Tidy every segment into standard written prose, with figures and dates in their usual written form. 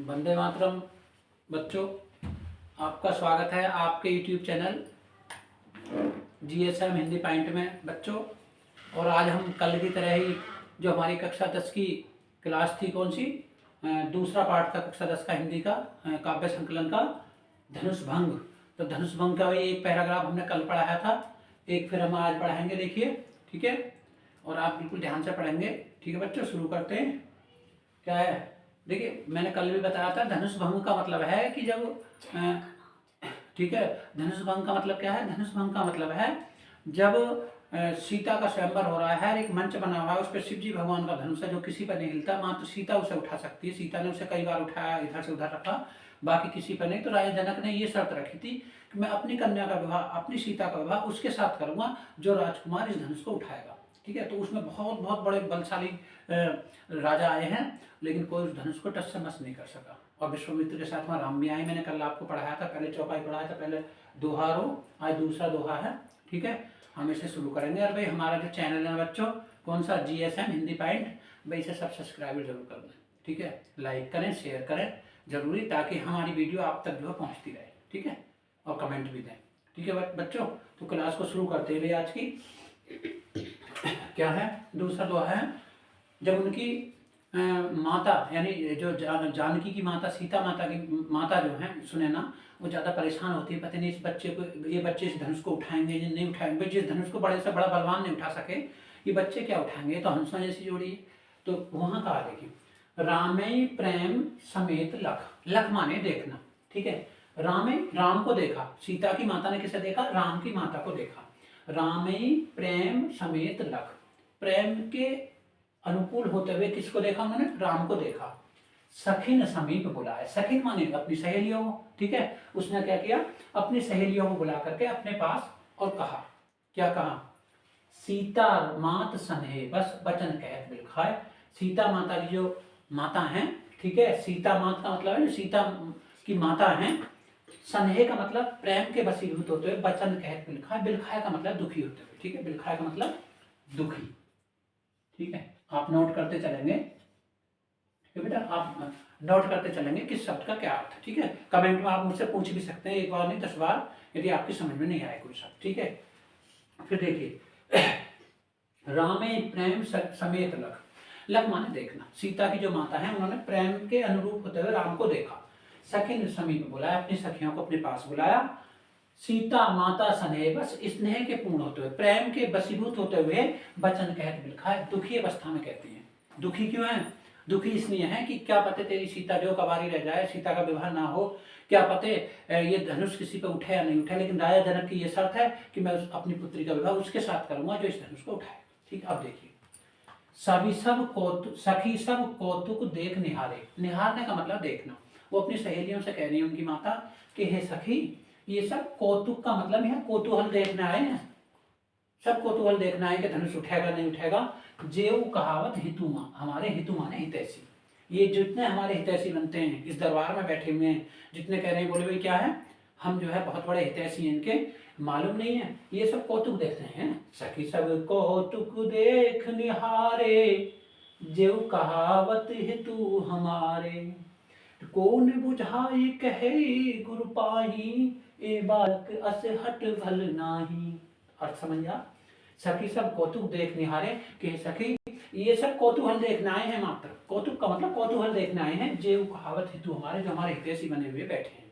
वंदे मातरम। बच्चों, आपका स्वागत है आपके YouTube channel GSM Hindi point में। बच्चों, और आज हम कल की तरह ही जो हमारी कक्षा 10 की क्लास थी, कौन सी, दूसरा पार्ट था कक्षा 10 का हिंदी का, काव्य संकलन का धनुष भंग। तो धनुष भंग का भी एक पैराग्राफ हमने कल पढ़ाया था, एक फिर हम आज पढ़ाएंगे। देखिए, ठीक है, और आप बिल्कुल ध्यान से पढ़ेंगे। ठीक है बच्चों, शुरू करते हैं। क्या है, देखिए, मैंने कल भी बताया था, धनुष भंग का मतलब है कि जब ठीक है, धनुष भंग का मतलब क्या है? धनुष भंग का मतलब है जब सीता का स्वयंवर हो रहा है, एक मंच बना हुआ है, उस पर शिव जी भगवान का धनुष है जो किसी पर नहीं हिलता, मात्र सीता उसे उठा सकती है। सीता ने उसे कई बार उठाया, इधर से उधर रखा, बाकी किसी पर नहीं। तो राजा जनक ने ये शर्त रखी थी कि मैं अपनी कन्या का विवाह, अपनी सीता का विवाह उसके साथ करूंगा जो राजकुमार इस धनुष को उठाएगा। ठीक है, तो उसमें बहुत बहुत बड़े बलशाली राजा आए हैं, लेकिन कोई उस धनुष को टस से मस नहीं कर सका। और विश्वामित्र के साथ वहाँ राम भी आए। मैंने कल आपको पढ़ाया था, पहले चौपाई पढ़ाया था, पहले दोहा रो, आज दूसरा दोहा है। ठीक है, हम इसे शुरू करेंगे। और भाई, हमारा जो चैनल है बच्चों, कौन सा, GSM हिंदी पॉइंट, भाई इसे सब सब्सक्राइब जरूर कर दें। ठीक है, लाइक करें, शेयर करें जरूरी, ताकि हमारी वीडियो आप तक जो है पहुँचती रहे। ठीक है, और कमेंट भी दें। ठीक है बच्चों, तो क्लास को शुरू करते हैं। भाई आज की क्या है, दूसरा दोहा है। जब उनकी माता, यानी जो जानकी की माता, सीता माता की माता जो है, सुने ना, वो ज़्यादा परेशान होती है, पता नहीं इस बच्चे को, ये बच्चे इस धनुष को उठाएंगे या नहीं उठाएंगे। जिस धनुष को बड़े से बड़ा बलवान नहीं उठा सके, ये बच्चे क्या उठाएंगे? तो हंसना जैसी जोड़ी है। तो वहाँ कहा, देखिए, रामे प्रेम समेत लख, लख माने देखना। ठीक है, रामे, राम को देखा, सीता की माता ने किसे देखा? राम की माता को देखा। रामे प्रेम समेत लख, प्रेम के अनुकूल होते हुए किसको देखा उन्होंने? राम को देखा। सखिन समीप बुलाए, सखिन माने अपनी सहेलियों को। ठीक है, उसने क्या किया? अपनी सहेलियों को बुला करके अपने पास, और कहा, क्या कहा? सीता मात सनेह बस वचन कहत बिलखाए। सीता माता की जो माता हैं, ठीक है, सीता माता का मतलब है सीता की माता हैं, स्नेह का मतलब प्रेम के वशीभूत होते हुए, वचन कहत बिलखाए, बिलखाए का मतलब दुखी होते हुए। ठीक है, बिलखाए का मतलब दुखी। ठीक है, आप नोट करते चलेंगे बेटा, आप नोट करते चलेंगे किस शब्द का क्या अर्थ है। ठीक है, कमेंट में आप मुझसे पूछ भी सकते हैं, एक बार नहीं 10 बार, यदि आपकी समझ में नहीं आए कोई शब्द। ठीक है, फिर देखिए, रामे प्रेम समेत लख, लख माने देखना। सीता की जो माता है, उन्होंने प्रेम के अनुरूप होते हुए राम को देखा। सखिन समीप बुलाया, अपनी सखियों को अपने पास बुलाया। सीता माता स्नेह, बस स्नेह के पूर्ण होते हुए, प्रेम के वशीभूत होते हुए, वचन कहत बिलखाए, दुखी अवस्था में कहती है। दुखी क्यों है? दुखी इसलिए है कि क्या पते तेरी सीता जो कबारी रह जाए, सीता का विवाह ना हो, क्या पते ये धनुष किसी पे उठे या नहीं उठे, लेकिन राजा जनक की ये शर्त है कि मैं अपनी पुत्री का विवाह उसके साथ करूंगा जो इस धनुष को उठाए। ठीक, अब देखिए, सभी सब कौतुक, सखी सब कौतुक देख निहारे, निहारने का मतलब देखना। वो अपनी सहेलियों से कह रही है, उनकी माता, कि हे सखी, ये सब कौतुक का मतलब है कौतूहल देखना आए हैं, सब कौतूहल देखना है कि धनुष उठेगा नहीं उठेगा। जेऊ कहावत हितुमा, हमारे हितु माने हितैषी, ये जितने हमारे हितैषी बनते हैं, इस दरबार में बैठे हुए हैं, जितने कह रहे हैं, बोले भाई क्या है, हम जो है बहुत बड़े हितैषी हैं, इनके मालूम नहीं है, ये सब कौतुक देखते हैं। सखी सब कौतुक देख निहारे, जेऊ कहावत हितु हमारे, कौन बुझाई कहे गुरु पाही, ए बालक अस हट भल नाही। अर्थ समझा? सखी सब कौतुक देख निहारे, कि सखी, ये सब कौतूहल देखने आए हैं, मात्र कौतुक का मतलब कौतूहल देखने आए हैं, जेऊ कहावत हितु हमारे, जो हमारे हितैषी बने हुए बैठे हैं।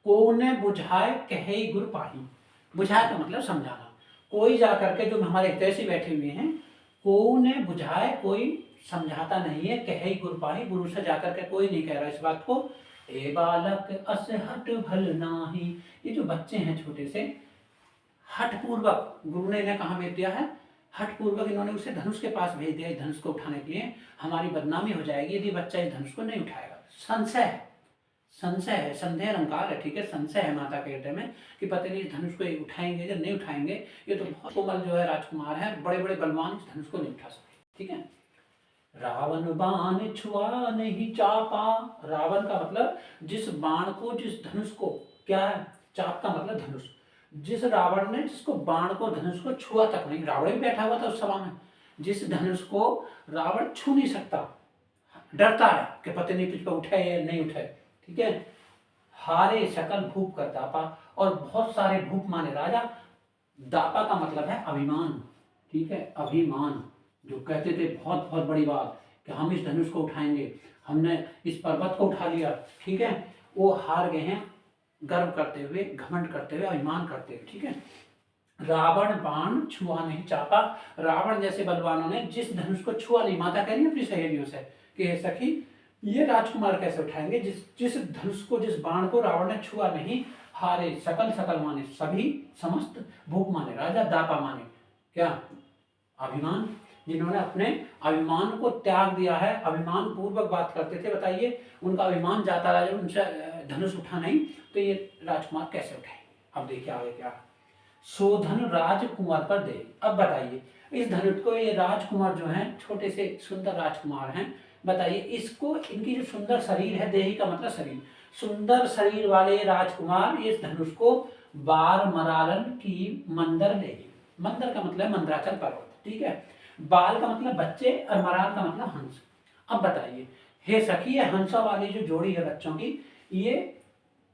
कौन बुझाए कहे गुरु पाही, बुझाए का मतलब समझाना, कोई जा करके, जो हमारे हितैषी बैठे हुए हैं, कौन बुझाए, कोई समझाता नहीं है, कहे गुरु पाही, गुरु से जाकर के कोई नहीं कह रहा इस बात को। ए बालक अस हट भल नाही, ये जो बच्चे हैं छोटे से, हठपूर्वक गुरु ने इन्हें कहाँ भेज दिया है? हठपूर्वक इन्होंने उसे धनुष के पास भेज दिया, धनुष को उठाने के लिए। हमारी बदनामी हो जाएगी यदि बच्चा इस धनुष को नहीं उठाएगा। संशय है, संशय है, संदेह अलंकार है। ठीक है, संशय है माता के हृदय में कि पता नहीं इस धनुष को उठाएंगे या नहीं उठाएंगे, ये तो बहुत कोमल जो है राजकुमार है, बड़े बड़े बलवान इस धनुष को नहीं उठा सकते। ठीक है, रावण बाण छुआ नहीं चापा, रावण का मतलब जिस बाण को, जिस धनुष को, क्या है, चाप का मतलब धनुष, जिस रावण ने, जिसको बाण को, धनुष को छुआ तक नहीं, रावण भी बैठा हुआ था उस सभा में, जिस धनुष को रावण छू नहीं सकता, डरता है कि पता नहीं तुझ पर उठे या नहीं उठे, ठीक है। हारे सकल भूप कर दापा, और बहुत सारे भूप माने राजा। दापा का मतलब है अभिमान, ठीक है, अभिमान, जो कहते थे बहुत बहुत बड़ी बात कि हम इस धनुष को उठाएंगे, हमने इस पर्वत को उठा लिया, ठीक है, वो हार गए हैं गर्व करते हुए, घमंड करते हुए, अभिमान करते हुए, ठीक है। रावण बाण छुआ नहीं चापा, रावण जैसे बलवानों ने जिस धनुष को छुआ नहीं, माता कह रही है अपनी सहेलियों से कि हे सखी ये राजकुमार कैसे उठाएंगे जिस जिस धनुष को, जिस बाण को रावण ने छुआ नहीं। हारे सकल, सकल माने सभी, समस्त, भूप माने राजा, दापा माने क्या, अभिमान, जिन्होंने अपने अभिमान को त्याग दिया है, अभिमान पूर्वक बात करते थे, बताइए उनका अभिमान जाता रहा, जब उनसे धनुष उठा नहीं तो ये राजकुमार कैसे उठाए। अब देखिए आगे क्या, शोधन राजकुमार पर दे। अब बताइए इस धनुष को ये राजकुमार जो हैं, छोटे से सुंदर राजकुमार हैं, बताइए इसको, इनकी जो सुंदर शरीर है, देही का मतलब शरीर, सुंदर शरीर वाले राजकुमार इस धनुष को बार मरालन की मंदर ले। मंदर का मतलब मंदराचल पर्वत, ठीक है, बाल का मतलब बच्चे और मराल का मतलब हंस। अब बताइए हे सखी, ये हंसा वाली जो जोड़ी है बच्चों की, ये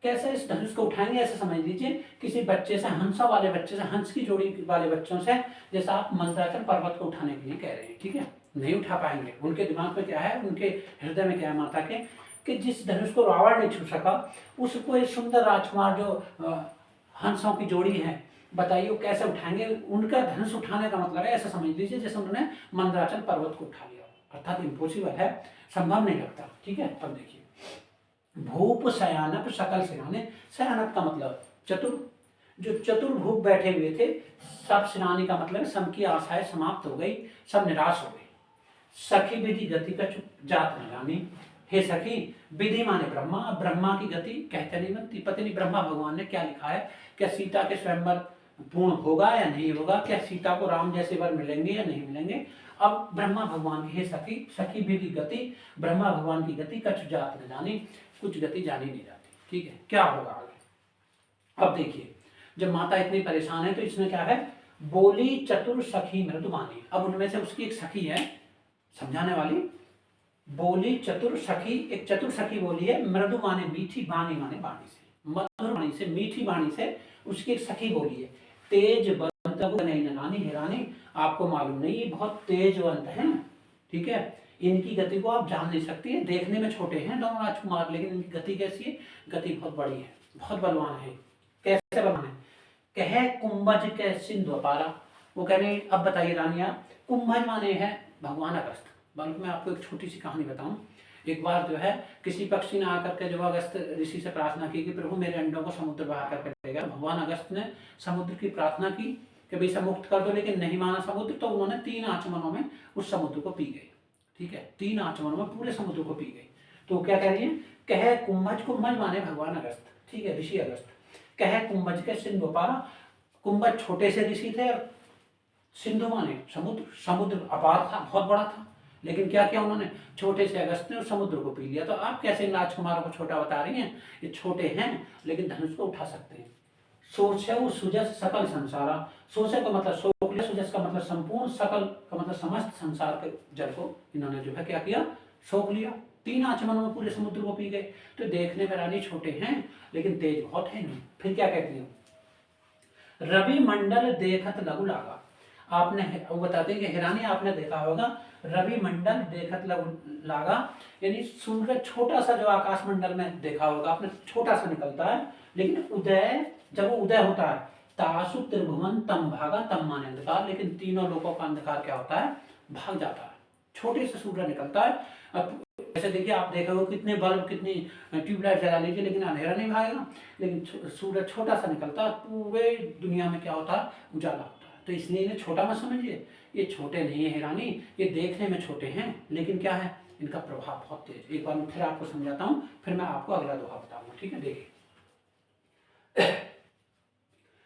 कैसे इस धनुष को उठाएंगे, ऐसे समझ लीजिए किसी बच्चे से, हंसा वाले बच्चे से, हंस की जोड़ी वाले बच्चों से, जैसा आप मंदराचल पर्वत को उठाने के लिए कह रहे हैं, ठीक है, नहीं उठा पाएंगे। उनके दिमाग में क्या है, उनके हृदय में क्या है माता के, कि जिस धनुष को रावण नहीं छू सका, उसको एक सुंदर राजकुमार जो हंसों की जोड़ी है, बताइए वो कैसे उठाएंगे। उनका धनुष उठाने का मतलब है, ऐसा समझ लीजिए जैसे उन्होंने मंदराचल पर्वत को उठा लिया, अर्थात इम्पॉसिबल है, संभव नहीं लगता, ठीक है। अब देखिए भूप शयानप सकल सेनाने, शयानप का मतलब चतुर, जो चतुर भूप बैठे हुए थे, सब सेनानी का मतलब सबकी आशाएं समाप्त हो गई, सब निराश हो गई। सखी विधि गति का जात न जानी, हे सखी, विधि माने ब्रह्मा, ब्रह्मा की गति कहते नहीं बनती, पता नहीं ब्रह्मा भगवान ने क्या लिखा है, क्या सीता के स्वयंवर पूर्ण होगा या नहीं होगा, क्या सीता को राम जैसे वर मिलेंगे या नहीं मिलेंगे। अब ब्रह्मा भगवान की, हे सखी, सखी विधि गति, ब्रह्मा भगवान की गति कछु जात न जानी, कुछ गति जानी नहीं जाती, ठीक है, क्या होगा आगे। अब देखिए जब माता इतनी परेशान है तो इसमें क्या है, बोली चतुर सखी मृदुमानी। अब उनमें से उसकी एक सखी है समझाने वाली, बोली चतुर सखी, एक चतुर सखी बोली है, मृदु माने मीठी, बानी माने वाणी से, मधुर वाणी से, मीठी वाणी से उसकी एक सखी बोली है। तेजवंत नहीं रानी, है रानी आपको मालूम नहीं ये बहुत तेजवंत हैं, ठीक है, इनकी गति को आप जान नहीं सकती है, देखने में छोटे हैं दोनों राजकुमार, लेकिन इनकी गति कैसी है, गति बहुत बड़ी है, बहुत बलवान है। कैसे बलवान है, कहे कुंभज के सिंधु अपारा, वो कह रहे अब बताइए रानी आप, कुंभज माने हैं भगवान अगस्त। बल्कि मैं आपको एक छोटी सी कहानी बताऊं, एक बार जो है किसी पक्षी ने आकर के जो अगस्त ऋषि से प्रार्थना की कि प्रभु मेरे अंडों को समुद्र बहा करके ले गया। भगवान अगस्त ने समुद्र की प्रार्थना की कि भाई सब मुक्त कर दो, लेकिन नहीं माना समुद्र, तो उन्होंने 3 आचमनों में उस समुद्र को पी गए, ठीक है, 3 आचमनों में पूरे समुद्र को पी गए। तो क्या कह रही है, कहे कुंभज, कुंभज माने भगवान अगस्त, ठीक है, ऋषि अगस्त, कहे कुंभज के सिंधु अपारा, कुंभज छोटे से ऋषि थे और सिंधु माने समुद्र, समुद्र अपार था, बहुत बड़ा था, लेकिन क्या किया उन्होंने, छोटे से अगस्त ने उस समुद्र को पी लिया। तो आप कैसे राजकुमारों को छोटा बता रही हैं, ये छोटे हैं लेकिन धनुष को उठा सकते हैं। सोचे सुजस सकल संसारा, सोचे का मतलब सोख लिया, सुजस का मतलब संपूर्ण, सकल का मतलब समस्त संसार के जल को इन्होंने जो है क्या किया, सोख लिया, 3 आचमनों में पूरे समुद्र को पी गए। तो देखने में रानी छोटे हैं लेकिन तेज बहुत है नहीं। फिर क्या कहती है, रवि मंडल देखत लघु लागा, आपने वो बताते हैं कि हिरानी आपने देखा होगा, रवि मंडल देखत लघु लागा, यानी सूर्य छोटा सा जो आकाश मंडल में देखा होगा आपने, छोटा सा निकलता है, लेकिन उदय जब वो उदय होता है, तासु त्रिभुवन तम भागा तम माने अंधकार, लेकिन तीनों लोगों का अंधकार क्या होता है, भाग जाता है, छोटे से सूर्य निकलता है। अब ऐसे देखिए आप देखोगे कितने बल्ब, कितनी ट्यूबलाइट जला लीजिए लेकिन अंधेरा नहीं भागेगा, लेकिन सूर्य छोटा सा निकलता है, पूरे दुनिया में क्या होता है, उजाला होता है। तो इसलिए इन्हें छोटा मत समझिए, ये छोटे नहीं है रानी, ये देखने में छोटे हैं लेकिन क्या है, इनका प्रभाव बहुत तेज। एक बार मैं फिर आपको समझाता हूँ, फिर मैं आपको अगला दोहा बताऊंगा, ठीक है। देखिए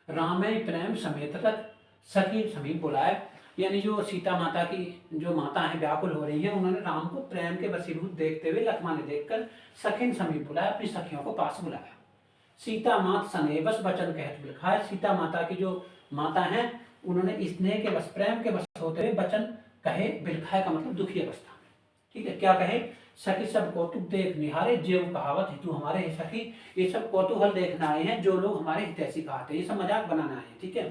रामे प्रेम समेत तक सखी समीप बुलाए, यानी जो सीता माता की जो माता है व्याकुल हो रही है, उन्होंने राम को प्रेम के वशीभूत देखते हुए, लक्ष्मण ने देखकर सखिन समीप बुलाया, अपनी सखियों को पास बुलाया। सीता मात सनेबस वचन कहत लिखा, सीता माता की जो माता है उन्होंने स्नेह के बस, प्रेम के बस होते हुए वचन कहे, बिलखाए का मतलब दुखी अवस्था में, ठीक है, क्या कहे, सखी सब कौतुक देख निहारे, जेव कहावत हेतु हमारे हे सखी। ये सब कौतूहल देखने आए हैं जो लोग हमारे हितैषी कहते हैं, ये सब मजाक बनाना आए हैं, ठीक है।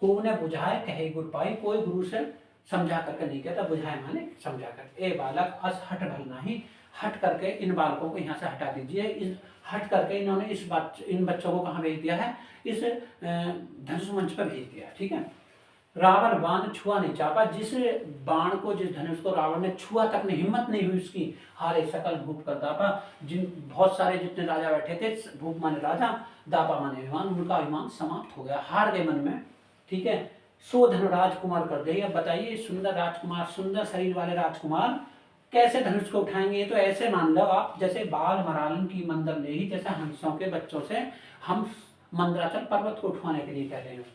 को ने बुझाए कहे गुरु पाई, कोई गुरु से समझा करके नहीं कहता, बुझाए माने समझा करके। ए बालक अस हट भल नहीं, हट करके इन बालकों को यहाँ से हटा दीजिए। हट करके इन्होंने इन बच्चों को कहाँ भेज दिया है, इस धनुष मंच पर भेज दिया, ठीक है। रावण बाण छुआ नहीं चापा, जिस बाण को, जिस धनुष को रावण ने छुआ तक नहीं, हिम्मत नहीं हुई उसकी, हारे सकल भूप कर दापा। जिन बहुत सारे जितने राजा बैठे थे, भूप माने राजा, दापा माने विमान, उनका विमान समाप्त हो गया, हार गए मन में, ठीक है। सो धनु राजकुमार कर दे। अब बताइए, सुंदर राजकुमार, सुंदर शरीर वाले राजकुमार कैसे धनुष को उठाएंगे? ये तो ऐसे मान लो आप जैसे बाल मरालन की मंदर ले ही, जैसे हंसों के बच्चों से हम मंदराचल पर्वत को उठवाने के लिए कह रहे हैं।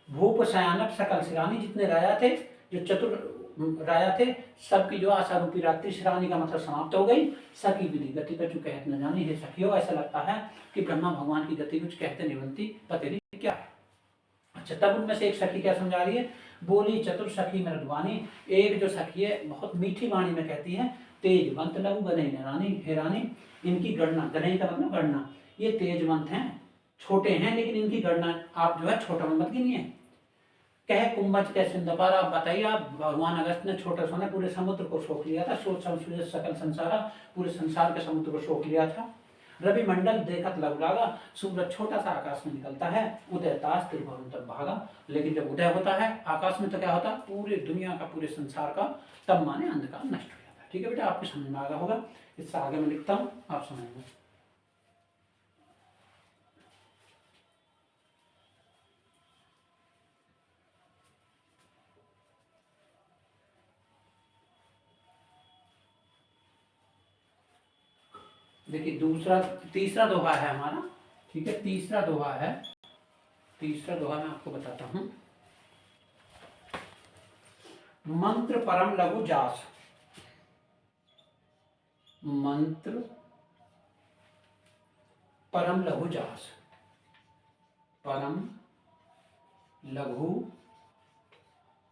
भूप सयानक सकल शिरानी, जितने राजा थे, जो चतुर राजा थे, सबकी जो आशा रूपी रात्रि, शिरानी का मतलब समाप्त हो गई। सखी विधि गति कछु कहत न जानी, है सखियों, ऐसा लगता है कि ब्रह्मा भगवान की गति कुछ कहते नहीं बनती, पते नहीं क्या है। अच्छा, तब उनमें से एक सखी क्या समझा रही है, बोली चतुर सखी मृदवानी, एक जो सखी है बहुत मीठी वाणी में कहती है, तेजवंत लघु गनई न रानी, हे रानी, इनकी गणना, गनई का मतलब गणना, ये तेजवंत हैं, छोटे हैं, लेकिन इनकी गणना आप जो है छोटा मत गिनिए। कहे कुंभज के सिंधुपार, आप बताइए, आप भगवान अगस्त ने छोटे सोने पूरे समुद्र को सोख लिया था, सोच समझ सकल संसार, पूरे संसार के समुद्र को सोख लिया था। रवि मंडल देखत लग लागा, सूरज छोटा सा आकाश में निकलता है, उदय ताश त्रिभुवन तक भागा, लेकिन जब उदय होता है आकाश में तो क्या होता है, पूरे दुनिया का, पूरे संसार का, तब माने अंधकार नष्ट हो जाता है। ठीक है बेटा, आपको समझ में आ गया होगा, इससे आगे मैं लिखता हूँ, आप समझेंगे। देखिए तीसरा दोहा है हमारा, ठीक है, तीसरा दोहा है। तीसरा दोहा मैं आपको बताता हूं। मंत्र परम लघु जास, मंत्र परम लघु जास, परम लघु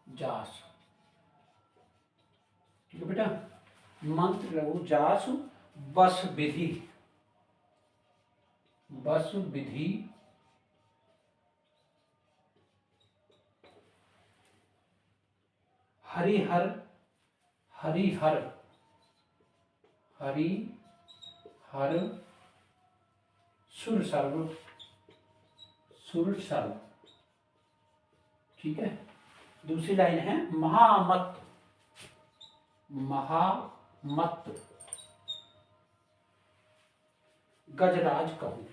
जास, ठीक है बेटा। मंत्र लघु जास बस विधि, बस विधि हरिहर, हरिहर, हरिहर सुर सर्व, सुर सर्व, ठीक है। दूसरी लाइन है महामत, महामत गजराज कहूं,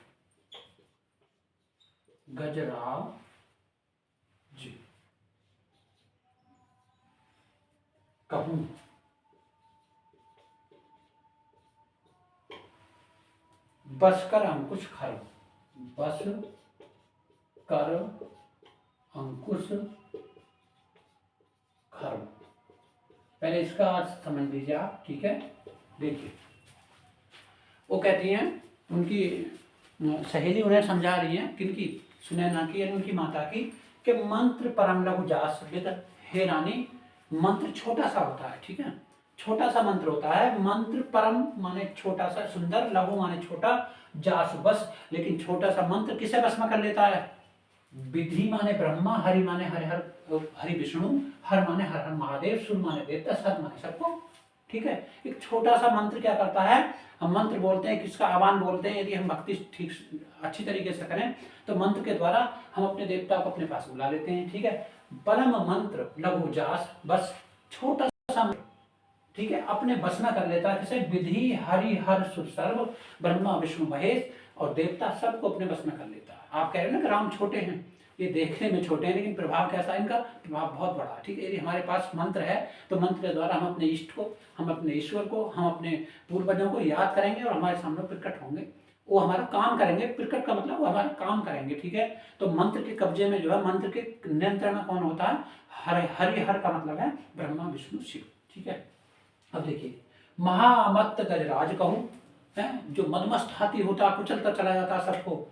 गजराज कहूं, बस कर अंकुश खर, बस कर अंकुश खर। पहले इसका अर्थ समझ लीजिए आप, ठीक है। देखिए, वो कहती हैं, उनकी सहेली उन्हें समझा रही है, किनकी, सुनैना की, यानी उनकी माता की, कि मंत्र परम लघु जास, हे रानी, मंत्र छोटा सा होता है, ठीक है, छोटा सा मंत्र होता है। मंत्र परम माने छोटा सा, सुंदर, लघु माने छोटा, जास बस, लेकिन छोटा सा मंत्र किसे बस में कर लेता है? विधि माने ब्रह्मा, हरि माने हरि विष्णु, हर माने हर हर महादेव, सुर माने देवता, सत माने सबको, ठीक है। एक छोटा सा मंत्र क्या करता है, हम मंत्र बोलते हैं, किसका आह्वान बोलते हैं, यदि हम भक्ति ठीक अच्छी तरीके से करें तो मंत्र के द्वारा हम अपने देवता को अपने पास बुला लेते हैं, ठीक है। परम मंत्र लघु जास, बस छोटा सा मंत्र, ठीक है, अपने बस में कर लेता है। किसे? विधि हरि हर सुर सर्व, ब्रह्मा विष्णु महेश और देवता सबको अपने बस में कर लेता है। आप कह रहे हैं ना कि राम छोटे हैं, ये देखने में छोटे हैं, लेकिन प्रभाव कैसा है इनका? प्रभाव बहुत बड़ा, ठीक है। यदि हमारे पास मंत्र है तो मंत्र के द्वारा हम अपने इष्ट को, हम अपने ईश्वर को, हम अपने पूर्वजों को याद करेंगे और हमारे सामने प्रकट होंगे, वो हमारा काम करेंगे। प्रकट का मतलब वो हमारा काम करेंगे, ठीक है। तो मंत्र के कब्जे में जो है, मंत्र के नियंत्रण में कौन होता है? हरि हर का मतलब है ब्रह्मा विष्णु शिव, ठीक है। अब देखिए, महामत्त गजराज कहूं, है जो मदमस्त हाथी होता, कुचलता चला जाता सबको,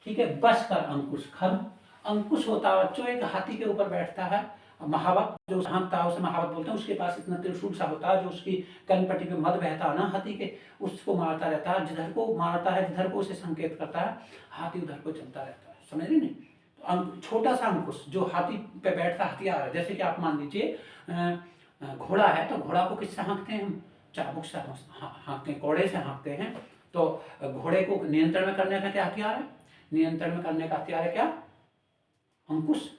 ठीक है। बस कर अंकुश खर, अंकुश होता बच्चों, एक हाथी के ऊपर बैठता है महावत जो हाँकता है उसे महावत बोलते हैं, उसके पास इतना त्रिशूल सा होता है जो उसकी कनपट्टी पे मध बहता है ना हाथी के, उसको मारता रहता है, जिधर को मारता है जिधर को उसे संकेत करता है हाथी उधर को चलता रहता है, समझ रहे नहीं। तो छोटा सा अंकुश जो हाथी पे बैठता हथियार है, जैसे कि आप मान लीजिए घोड़ा है तो घोड़ा को किससे हाँकते हैं हम, चाबुक से हाँकते हैं, कोड़े से हाँकते हैं। तो घोड़े को नियंत्रण में करने का क्या हथियार है, नियंत्रण में करने का हथियार है क्या, अंकुश।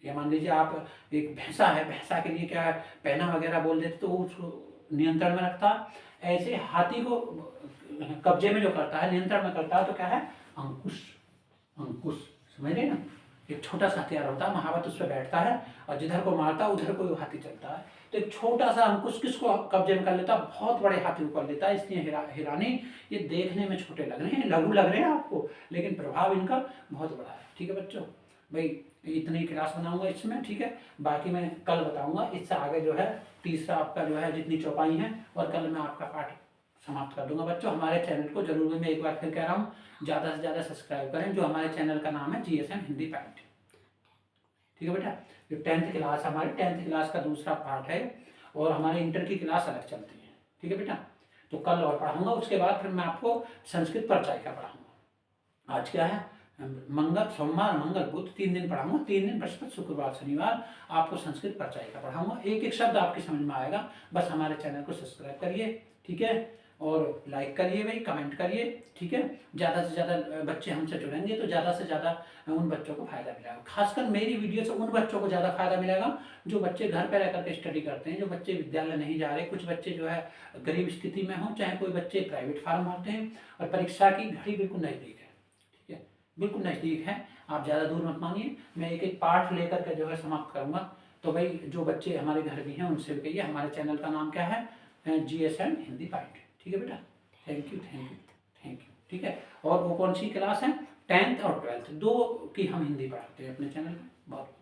या मान लीजिए आप एक भैंसा है, भैंसा के लिए क्या है पैना वगैरह बोल देते तो उसको नियंत्रण में रखता है। ऐसे हाथी को कब्जे में जो करता है, नियंत्रण में करता है तो क्या है, अंकुश। अंकुश समझ रहे ना, एक छोटा सा हथियार होता है, महावत उस पर बैठता है और जिधर को मारता है उधर को वो हाथी चलता है। तो एक छोटा सा अंकुश किसको कब्जे में कर लेता है, बहुत बड़े हाथी को कर लेता है। इसलिए हिरानी ये देखने में छोटे लग रहे हैं, लघु लग रहे हैं आपको, लेकिन प्रभाव इनका बहुत बड़ा है। ठीक है बच्चों, भाई इतनी क्लास बनाऊंगा इसमें, ठीक है। बाकी मैं कल बताऊंगा, इससे आगे जो है तीसरा आपका जो है जितनी चौपाई है, और कल मैं आपका पाठ समाप्त कर दूंगा। बच्चों हमारे चैनल को जरूर, मैं एक बार फिर कह रहा हूँ, ज़्यादा से ज़्यादा सब्सक्राइब करें, जो हमारे चैनल का नाम है GSM हिंदी पैंट। ठीक है बेटा, जो 10th क्लास, हमारी 10th क्लास का दूसरा पार्ट है, और हमारे इंटर की क्लास अलग चलती है। ठीक है बेटा, तो कल और पढ़ाऊंगा, उसके बाद फिर मैं आपको संस्कृत परिचय पढ़ाऊंगा। आज क्या है, मंगल, सोमवार, मंगल, बुध, 3 दिन पढ़ाऊंगा, 3 दिन बृहस्पति, शुक्रवार, शनिवार आपको संस्कृत परिचय का पढ़ाऊंगा। एक एक शब्द आपकी समझ में आएगा। बस हमारे चैनल को सब्सक्राइब करिए, ठीक है, और लाइक करिए भाई, कमेंट करिए, ठीक है। ज़्यादा से ज़्यादा बच्चे हमसे जुड़ेंगे तो ज़्यादा से ज़्यादा उन बच्चों को फायदा मिलेगा। खासकर मेरी वीडियो से उन बच्चों को ज़्यादा फायदा मिलेगा जो बच्चे घर पर रह करके स्टडी करते हैं, जो बच्चे विद्यालय नहीं जा रहे। कुछ बच्चे जो है गरीब स्थिति में हों, चाहे कोई बच्चे प्राइवेट फार्म भरते हैं, और परीक्षा की घड़ी बिल्कुल नज़दीक है, ठीक है, बिल्कुल नज़दीक है। आप ज़्यादा दूर मत मानिए, मैं एक एक पाठ लेकर के जो है समाप्त करूँगा। तो भाई जो बच्चे हमारे घर भी हैं उनसे भी कहिए, हमारे चैनल का नाम क्या है, GSM हिंदी पैंट। ठीक है बेटा, thank you thank you thank you. ठीक है, और वो कौन सी क्लास है, 10th और 12th, 2 की हम हिंदी पढ़ाते हैं अपने चैनल में। बहुत